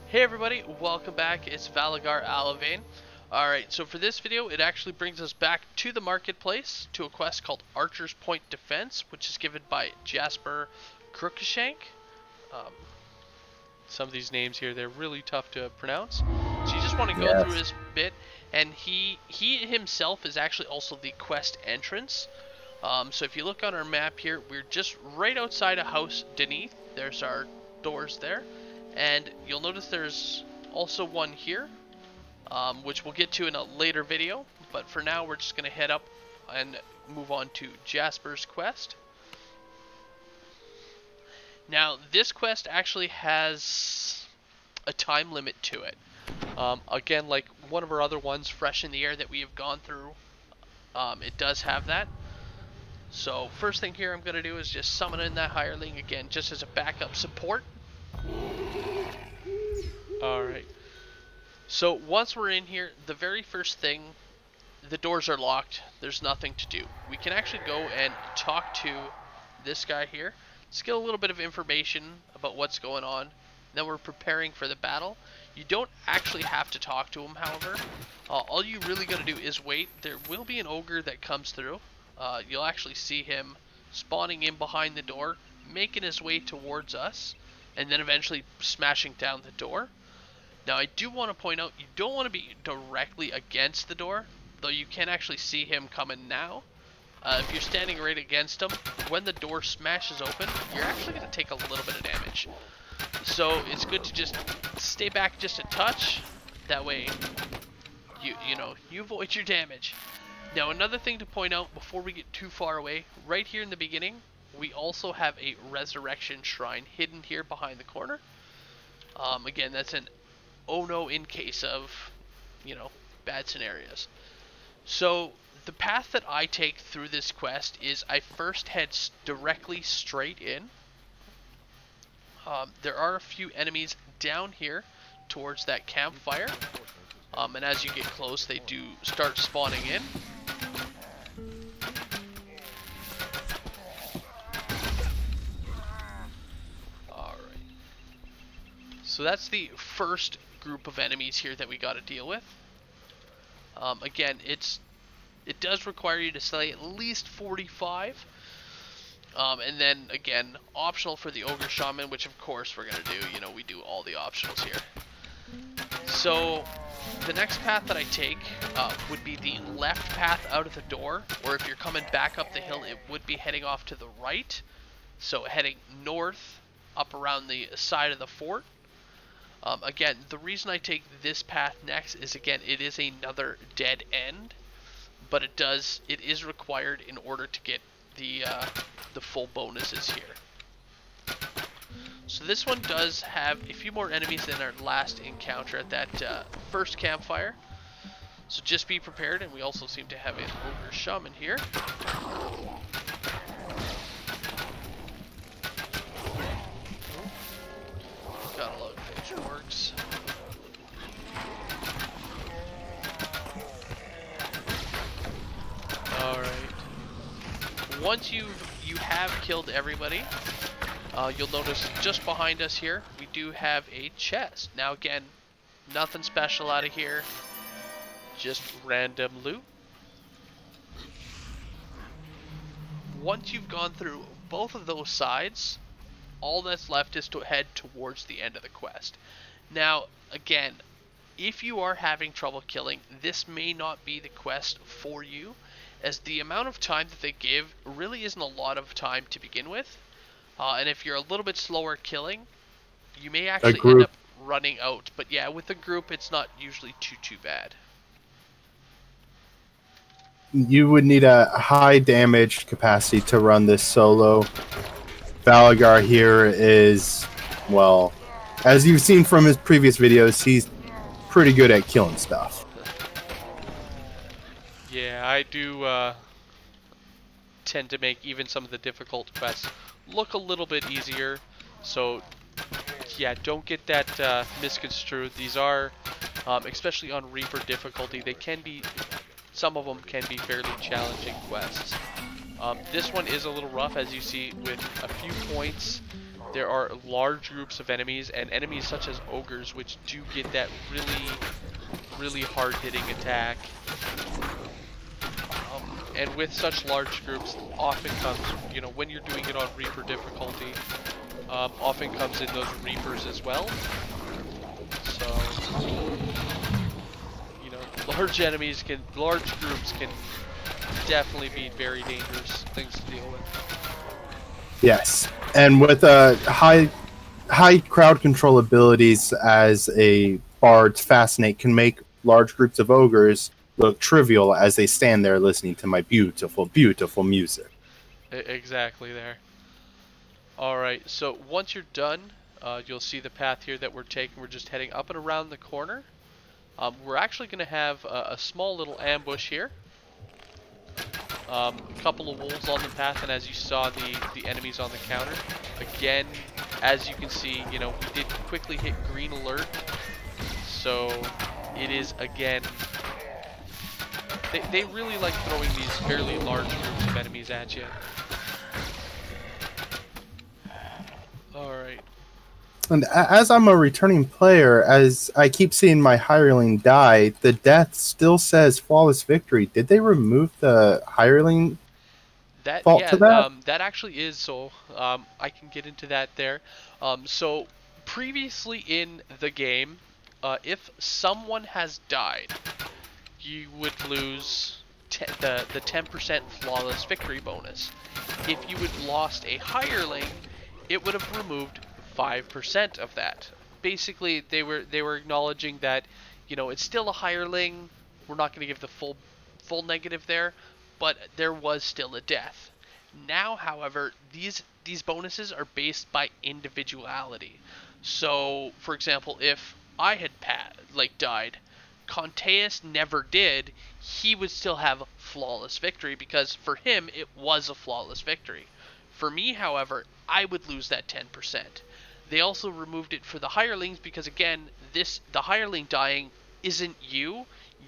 Hey everybody, welcome back. It's Valagar Aloevain. Alright, so for this video, it actually brings us back to the marketplace to a quest called Archer's Point Defense, which is given by Jasper Crookshank. Some of these names here, they're really tough to pronounce. So you just want to go through his bit, and he himself is actually also the quest entrance. So if you look on our map here, we're just right outside a house beneath. There's our doors there. And you'll notice there's also one here, which we'll get to in a later video. But for now, we're just going to head up and move on to Jasper's quest. Now, this quest actually has a time limit to it. Again, like one of our other ones, Fresh in the Air, that we have gone through, it does have that. So first thing here I'm going to do is just summon in that hireling again, just as a backup support. Alright, so once we're in here, the very first thing, the doors are locked, there's nothing to do. We can actually go and talk to this guy here, just get a little bit of information about what's going on, then we're preparing for the battle. You don't actually have to talk to him, however. All you really gotta do is wait. There will be an ogre that comes through. You'll actually see him spawning in behind the door, making his way towards us, and then eventually smashing down the door. Now I do want to point out, you don't want to be directly against the door, though you can actually see him coming now. If you're standing right against him, when the door smashes open, you're actually going to take a little bit of damage. So it's good to just stay back just a touch, that way you avoid your damage. Now another thing to point out before we get too far away, right here in the beginning, we also have a resurrection shrine hidden here behind the corner. Again, that's an oh no in case of, bad scenarios. So the path that I take through this quest is I first head directly straight in. There are a few enemies down here towards that campfire. And as you get close, they do start spawning in. So that's the first group of enemies here that we got to deal with. Again, it does require you to slay at least 45. And then, again, optional for the Ogre Shaman, which of course we're going to do. We do all the optionals here. So the next path that I take would be the left path out of the door. Or if you're coming back up the hill, it would be heading off to the right. So heading north, up around the side of the fort. Again, the reason I take this path next is, again, it is another dead end, but it is required in order to get the full bonuses here. So this one does have a few more enemies than our last encounter at that first campfire. So just be prepared, and we also seem to have an Ogre Shaman here. Gotta love works. Alright. Once you have killed everybody, you'll notice just behind us here, we do have a chest. Now again, nothing special out of here, just random loot. Once you've gone through both of those sides, all that's left is to head towards the end of the quest. Now, again, if you are having trouble killing, this may not be the quest for you, as the amount of time that they give really isn't a lot of time to begin with. And if you're a little bit slower killing, you may actually end up running out. But yeah, with a group, it's not usually too bad. You would need a high damage capacity to run this solo. Valagar here is, well, as you've seen from his previous videos, he's pretty good at killing stuff. Yeah, I do tend to make even some of the difficult quests look a little bit easier. So, yeah, don't get that misconstrued. These are, especially on Reaper difficulty, some of them can be fairly challenging quests. This one is a little rough, as you see, with a few points there are large groups of enemies, and enemies such as ogres, which do get that really hard-hitting attack. And with such large groups, often comes, you know, when you're doing it on Reaper difficulty, often comes in those Reapers as well. So, you know, large groups can definitely be very dangerous things to deal with. Yes, and with high crowd control abilities as a bard's fascinate can make large groups of ogres look trivial as they stand there listening to my beautiful music. Exactly there. Alright, so once you're done, you'll see the path here that we're taking. We're just heading up and around the corner. We're actually going to have a small little ambush here. A couple of wolves on the path, and as you saw, the enemies on the counter. Again, as you can see, you know, we did quickly hit green alert. So, it is, again, they really like throwing these fairly large groups of enemies at you. Alright. And as I'm a returning player, as I keep seeing my hireling die, the death still says flawless victory. Did they remove the hireling fault to that? That actually is, so I can get into that there. So previously in the game, if someone has died, you would lose the 10% flawless victory bonus. If you had lost a hireling, it would have removed 5% of that. Basically, they were acknowledging that, you know, it's still a hireling. We're not going to give the full negative there, but there was still a death. Now, however, these bonuses are based by individuality. So, for example, if I had died, Conteus never did, he would still have flawless victory because for him it was a flawless victory. For me, however, I would lose that 10%. They also removed it for the hirelings because, again, the hireling dying isn't you.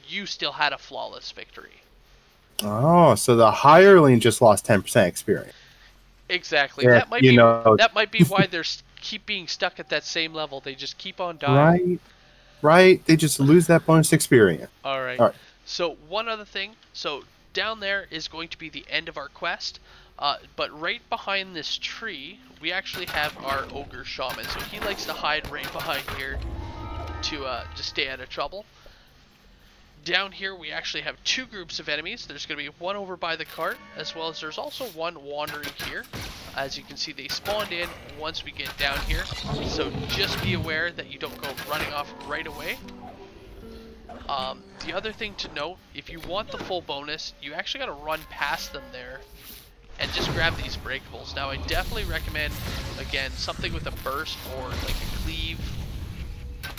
You still had a flawless victory. Oh, so the hireling just lost 10% experience. Exactly. Yeah, that might be why they're keep being stuck at that same level. They just keep on dying. Right. They just lose that bonus experience. All right. So one other thing. So down there is going to be the end of our quest. But right behind this tree, we actually have our ogre shaman. So he likes to hide right behind here to stay out of trouble. Down here, we actually have two groups of enemies. There's going to be one over by the cart, as well as there's also one wandering here. As you can see, they spawned in once we get down here. So just be aware that you don't go running off right away. The other thing to note, if you want the full bonus, you actually got to run past them there and just grab these breakables. Now, I definitely recommend, again, something with a burst or like a cleave.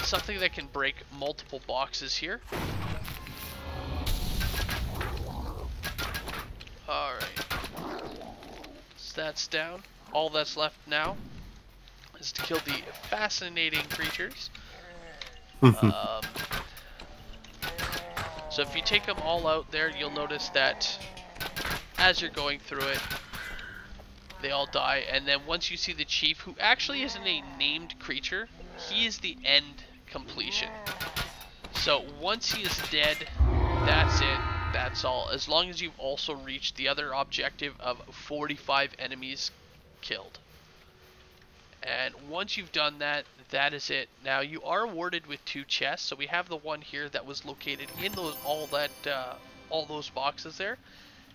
Something that can break multiple boxes here. Alright. So that's down. All that's left now is to kill the fascinating creatures. So if you take them all out there, you'll notice that as you're going through it, they all die. And then once you see the chief, who actually isn't a named creature, he is the end completion. So once he is dead, that's it. That's all. As long as you've also reached the other objective of 45 enemies killed. And once you've done that, that is it. Now you are awarded with 2 chests. So we have the one here that was located in all those boxes there.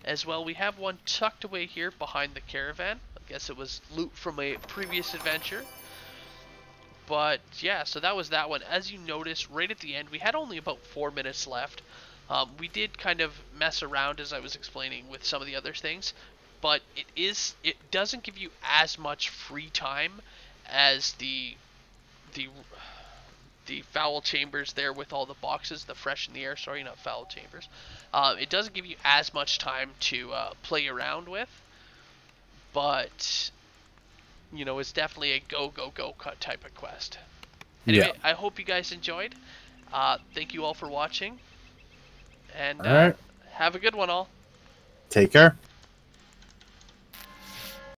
As well, we have one tucked away here behind the caravan. I guess it was loot from a previous adventure. But yeah, so that was that one. As you notice, right at the end, we had only about 4 minutes left. We did kind of mess around, as I was explaining, with some of the other things, but it doesn't give you as much free time as the foul chambers there with all the boxes, the fresh in the air. Sorry, not foul chambers. It doesn't give you as much time to play around with, but you know, it's definitely a go type of quest. Anyway, yeah. I hope you guys enjoyed. Thank you all for watching. And have a good one all. Take care.